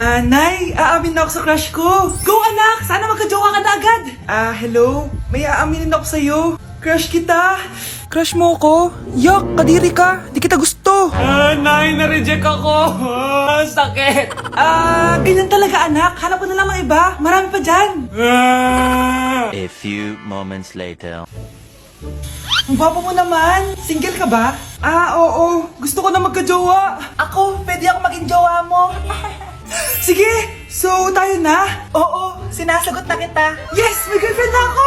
Nay, aamin na ako sa crush ko. Go anak! Sana magka-jowa ka na agad! Hello? May aaminin ako sa'yo. Crush kita. Crush mo ako? Yak, kadiri ka. Di kita gusto. Nay, na-reject ako. Sakit. Ganyan talaga anak. Hanap ko na lang ng iba. Marami pa dyan. A few moments later. Ang gwapo mo naman. Single ka ba? Oo. Gusto ko na magka-jowa. Ako, pwede ako maging jowa mo. Sige, so tayo na? Oo, sinasagot na kita. Yes, may girlfriend na ako!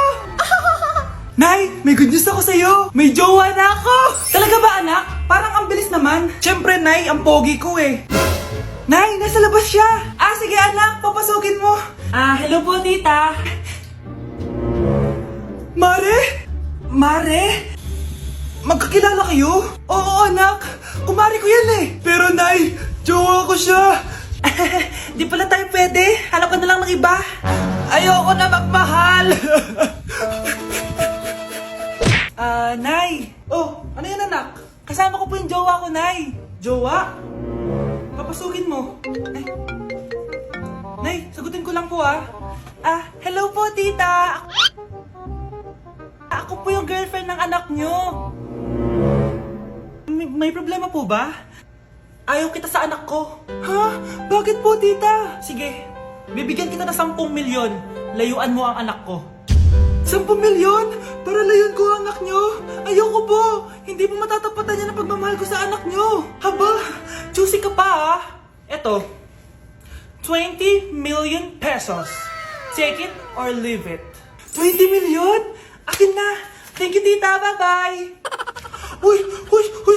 Nay, may good news ako sa'yo. May jowa na ako! Talaga ba anak? Parang ang bilis naman. Siyempre, Nay, ang pogi ko eh. Nay, nasa labas siya. Sige anak, papasukin mo. Hello po tita. Mare? Mare? Magkakilala kayo? Oo anak, kumari ko yan eh. Pero Nay, jowa ko siya. Di pala tayo pwede. Hanap ka na lang ng iba. Ayoko na magmahal. Nay. Oh, ano yan anak? Kasama ko po yung jowa ko, Nay. Jowa? Papasukin mo. Nay, sagutin ko lang po hello po tita. Ako po yung girlfriend ng anak nyo. May problema po ba? Ayaw kita sa anak ko. Ha? Bakit po, tita? Sige, bibigyan kita ng 10 milyon. Layuan mo ang anak ko. 10 milyon? Para layuan ko ang anak nyo? Ayoko po. Hindi mo matatapatan yan ang pagmamahal ko sa anak nyo. Haba, juicy ka pa Eto, 20 million pesos. Take it or leave it. 20 million? Akin na. Thank you, tita. Bye-bye. Uy,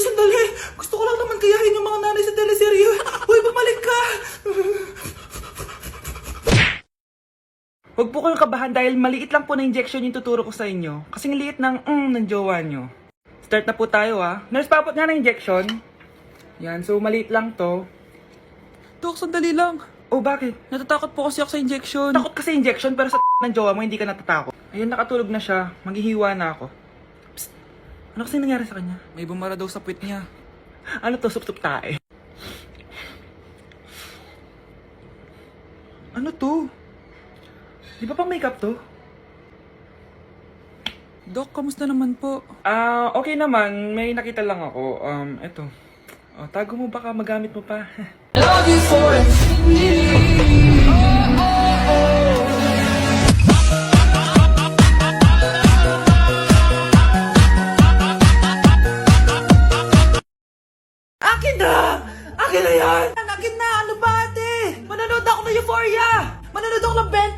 sandali! Gusto ko lang naman kayahin yung mga nanay sa teleserye. Uy, bumalik ka! Huwag po kayong kabahan dahil maliit lang po na injection yung tuturo ko sa inyo. Kasing liit ng jowa nyo. Start na po tayo Nurse, papot nga ng injection. Yan, so maliit lang to. Dok, sandali lang. Oh, bakit? Natatakot po kasi ako sa injection. Takot ka sa injection pero sa ng jowa mo hindi ka natatakot. Ayun, nakatulog na siya. Maghihiwa na ako. Ano kasi nangyari sa kanya? May bumara daw sa puwit niya. Ano to? Sup-sup tae. Ano to? Di ba pang makeup to? Dok, kamusta naman po? Okay naman. May nakita lang ako. Eto. Tago mo baka magamit mo pa. Love you for infinity. Akin na yan! Akin na! Ano ba ate? Manonood ako ng Euphoria! Manonood ako ng Ben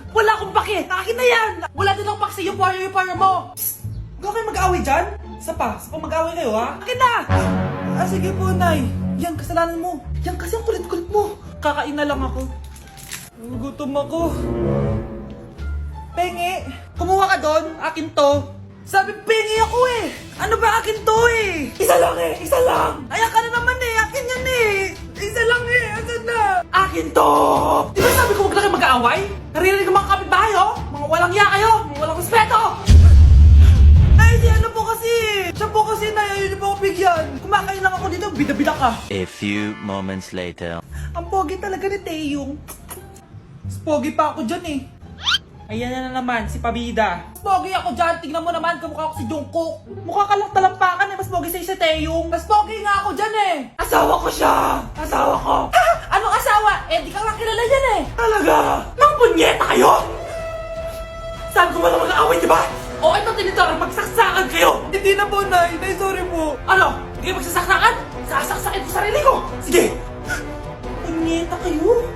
10! Wala akong pake! Akin na yan! Wala din akong pake sa Euphoria mo! Psst! Huwag kayo mag-away dyan? Sa pa mag-away kayo Akin na! Sige po, Nay. Yan, kasalanan mo. Yan kasi ang kulit-kulit mo. Kakain na lang ako. Gutom ako. Pengi, kumuha ka doon. Akin to. Sabi, pengi ako eh! Ano ba akin to eh? Isa lang! Ayan ka na naman akin yan Isa lang asan na? Akin to! Di ba sabi ko huwag na kayo mag-aaway? Naririnig ang mga kapitbahay Mga walang iya kayo! Mga walang respeto! Ano po kasi? Siya po kasi ayaw niyo po ako bigyan. Kumakain lang ako dito, bida-bida ka. A few moments later. Ang pogi talaga ni Taeyong. Mas pogi pa ako dyan Ayan na naman, si Pabida. Mas pogi ako dyan, tignan mo naman, kamukha ako si Jungkook. Mukha ka lang talampakan mas pogi sa'yo si Taeyong. Mas pogi nga ako dyan Asawa ko siya! Asawa ko! Ha? Anong asawa? Di ka lang kilala yan Talaga? Nang punyeta kayo? Saan ko ba na mag-aaway, diba? Ito tinitara, magsaksakan kayo! Hindi na po, Nay. Nay, sorry po. Ano? Hindi kayo magsasaksakan? Sasaksakin ko sarili ko! Sige! Punyeta kayo?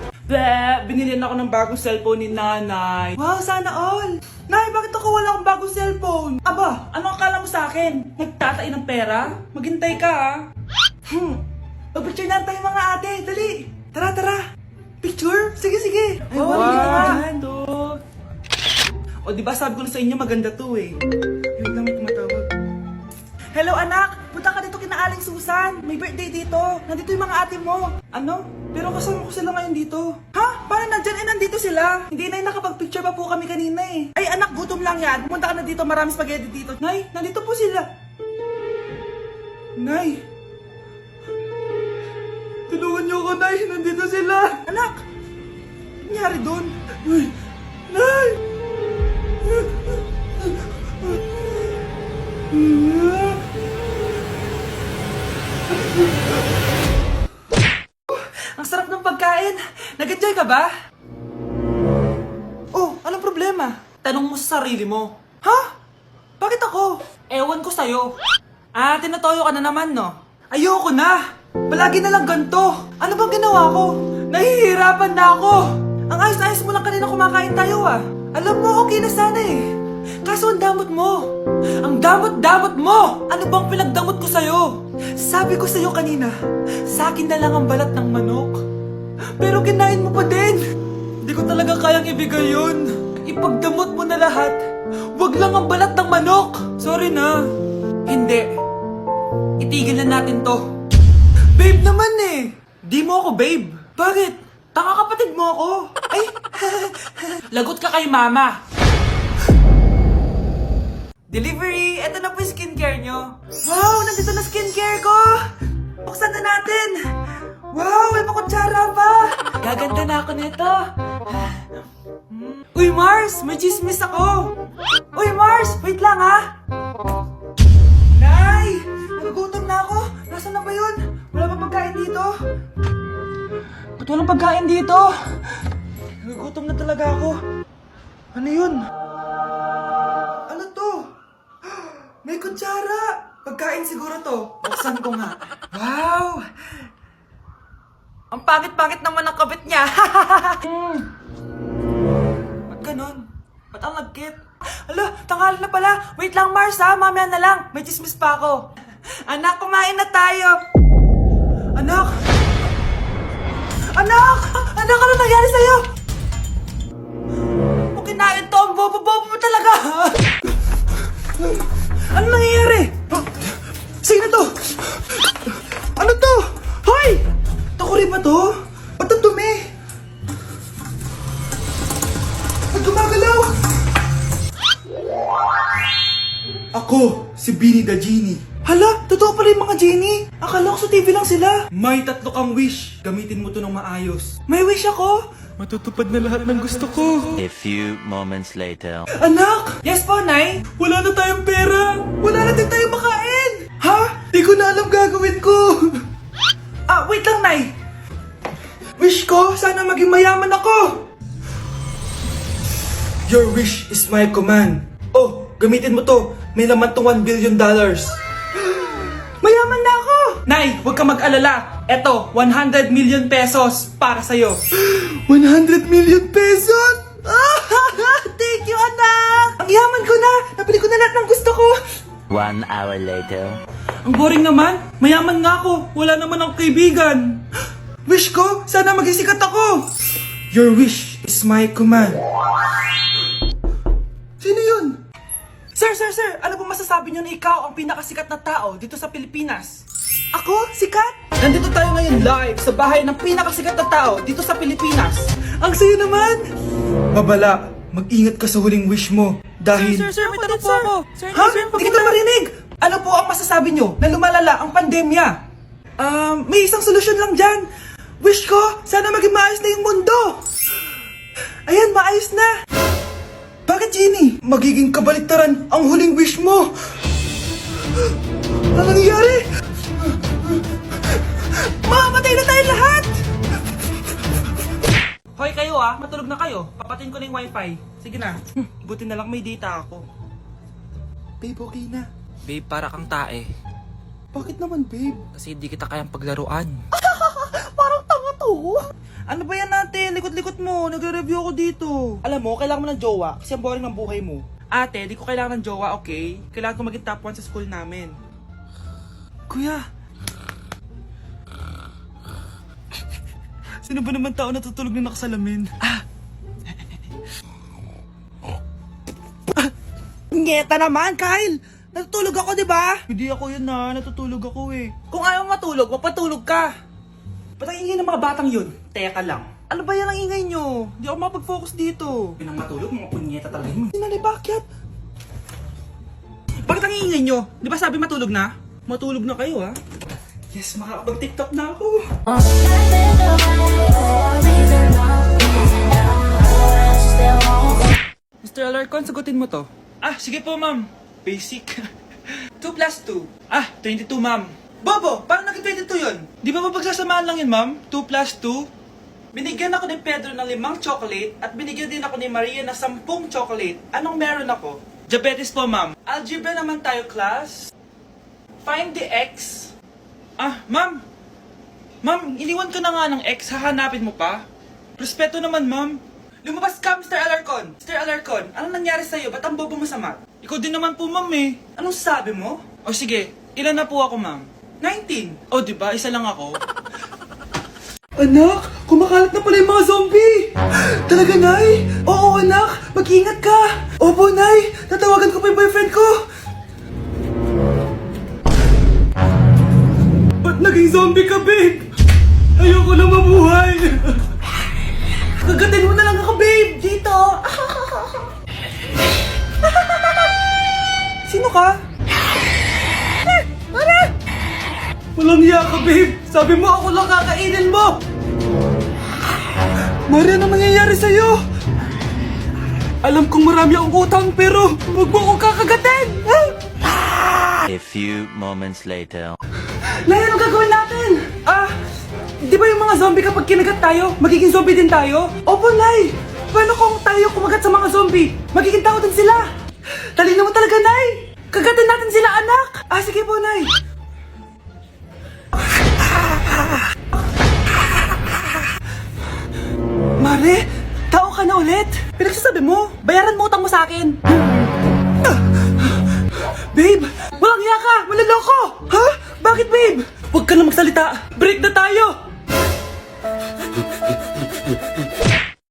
Binilihan ako ng bagong cellphone ni Nanay. Wow, sana all! Nay, bakit ako wala akong bagong cellphone? Aba, ano akala mo sa akin? Nagtatain ng pera? Maghintay ka Pag-picture na tayo mga ate. Dali! Tara! Picture? Sige! Ay, wow! O diba sabi ko na sa inyo maganda to Wait lang, may tumatawag. Hello anak! Punta ka dito kina Aling Susan! May birthday dito! Nandito yung mga ate mo! Ano? Pero kasama ko sila ngayon dito. Ha? Paano nandyan? Nandito sila! Hindi na nakapag-picture pa po kami kanina Ay anak, gutom lang yan! Pumunta ka na dito, marami spaghetti dito. Nay, nandito po sila! Nay! Tulungan niyo ako, Nay! Nandito sila! Anak! Ano nangyari doon? Nay! Ang sarap ng pagkain! Nag-enjoy ka ba? Oh, anong problema? Tanong mo sa sarili mo. Ha? Bakit ako? Ewan ko sa'yo. Tinatoyo ka na naman, no? Ayoko na! Palagi na lang ganito. Ano bang ginawa ko? Nahihirapan na ako. Ang ayos-ayos mo lang kanina kumakain tayo, ah. Alam mo, okay na sana eh. Kaso ang damot mo. Ang damot-damot mo! Ano bang pinagdamot ko sa'yo? Sabi ko sa'yo kanina, sa akin na lang ang balat ng manok. Pero kinain mo pa din. Hindi ko talaga kayang ibigay yun. Ipagdamot mo na lahat. Wag lang ang balat ng manok. Sorry na. Hindi. Itigil na natin to. Babe naman eh. Di mo ako babe. Bakit? Taka kapatid mo ako. Ay, lagot ka kay mama. Delivery! Ito na po yung skincare nyo. Wow! Nandito na skincare ko! Buksan na natin! Wow! May pakutsara pa! Gaganda na ako nito! Uy, Mars! May chismis ako! Uy, Mars! Wait lang, ha! Nay! Nagugutom na ako! Nasaan na ba yun? Wala pa pagkain dito? Ba't walang pagkain dito? Nagugutom na talaga ako. Ano yun? Ano to? May kutsara! Pagkain siguro to. Buksan ko nga. Wow! Ang pangit-pangit naman ang kabit niya. Ba't ganun? Ba't ang lagkit? Ala, tanghali na pala. Wait lang, Mars, ha? Mamaya na lang. May chismis pa ako. Anak, kumain na tayo. Anak! Anak! Anak, ano nangyari sa'yo? Kung kinain to, ang bobo-bobo mo talaga. Ano nangyayari? Sino to? Ano to? Hoy! Takuri ba to? Ba't ang dumi? Ba't gumagalaw? Ako, si Beanie the Genie. Hala, totoo pala yung mga genie. Akala ko sa TV lang sila. May 3 kang wish. Gamitin mo to ng maayos. May wish ako? Matutupad na lahat ng gusto ko. A few moments later. Anak! Yes po, Nay? Wala na tayong pera! Wala na din tayong makain! Ha? Di ko na alam gagawin ko! Wait lang, Nay! Wish ko, sana maging mayaman ako! Your wish is my command. Oh, gamitin mo to. May laman tong $1 billion. Mayaman na ako! Nay, huwag ka mag-alala. Eto, 100 million pesos para sa'yo. 100 million pesos? Thank you, anak! Ang yaman ko na! Nabili ko na lahat ng gusto ko! 1 hour later. Ang boring naman. Mayaman nga ako. Wala naman akong kaibigan. Wish ko, sana maging sikat ako. Your wish is my command. Sino yun? Sir! Ano po masasabi niyo na ikaw ang pinakasikat na tao dito sa Pilipinas? Ako? Sikat? Nandito tayo ngayon live sa bahay ng pinakasikat na tao dito sa Pilipinas. Ang sayo naman! Babala, mag-ingat ka sa huling wish mo. Dahil... Sir, may tanong po ako. Sir, Ha? Hindi kita marinig! Ano po ang masasabi niyo na lumalala ang pandemya? May isang solusyon lang dyan. Wish ko, sana maging maayos na yung mundo. Ayan, maayos na. Bakit, Genie? Magiging kabaliktaran ang huling wish mo. Ano nangyayari? Mamamatay na tayo lahat! Hoy kayo matulog na kayo. Papatin ko na yung wifi. Sige na. Buti na lang may data ako. Babe, okay na. Babe, para kang tae. Bakit naman, babe? Kasi hindi kita kayang paglaruan. Parang tanga to. Ano ba yan natin? Likot-likot mo. Nagre-review ako dito. Alam mo, kailangan mo ng jowa kasi ang boring ng buhay mo. Ate, di ko kailangan ng jowa, okay? Kailangan ko maging top 1 sa school namin. Kuya! Sino ba naman tao natutulog na nakasalamin? Ngeta naman, Kyle! Natutulog ako, di ba? Hindi ako yun natutulog ako eh. Kung ayaw matulog, mapatulog ka. Ba't ang ingay ng mga batang yun? Teka lang. Ano ba yan ang ingay nyo? Hindi ako makapag-focus dito. Yun ang matulog, mga punyeta talaga yun. Sinali, bakit? Bakit ang ingay nyo? Di ba sabi matulog na? Matulog na kayo, ha? Yes, makakapag-TikTok na ako. Mr. Alarcon, sagutin mo to. Ah, sige po, ma'am. Basic. 2 plus 2. Ah, 22, ma'am. Bobo, paano naging 22 yun? Di ba mapagsasamahan lang yun, ma'am? 2 plus 2? Binigyan ako ni Pedro ng 5 chocolate at binigyan din ako ni Maria ng 10 chocolate. Anong meron ako? Diabetes po, ma'am. Algebra naman tayo, class. Find the x. Ah, ma'am. Ma'am, iniwan ka na nga ng x. Hahanapin mo pa? Respeto naman, ma'am. Lumabas ka, Mr. Alarcon. Mr. Alarcon, anong nangyari sa'yo? Ba't ang bobo mo sa math? Ikaw din naman po, ma'am eh. Anong sabi mo? O sige, ilan na po ako, ma'am? 19. O, diba? Isa lang ako. Anak, kumakalat na pala yung mga zombie! Talaga, Nay? Oo, anak! Mag-ingat ka! Opo, Nay! Tatawagan ko pa yung boyfriend ko! Ba't naging zombie ka, babe? Ayoko na mabuhay! Kagatin mo na lang ako, babe! Dito! Sino ka? Walang hiya ka, babe! Sabi mo ako lang kakainin mo! Maria, ano mangyayari sa'yo? Alam kong marami akong utang pero huwag mo akong kakagatin! A few moments later. Nay, anong gagawin natin? Di ba yung mga zombie kapag kinagat tayo, magiging zombie din tayo? Opo, Nay! Paano kung tayo kumagat sa mga zombie? Magiging tao din sila! Talino mo talaga, Nay! Kagatin natin sila, anak! Sige po, Nay! Mare, tao ka na ulit? Pinagsasabi mo, bayaran mo utang mo sa akin. Babe, walang hiya ka! Maloloko! Ha? Bakit, babe? Huwag ka na magsalita! Break na tayo!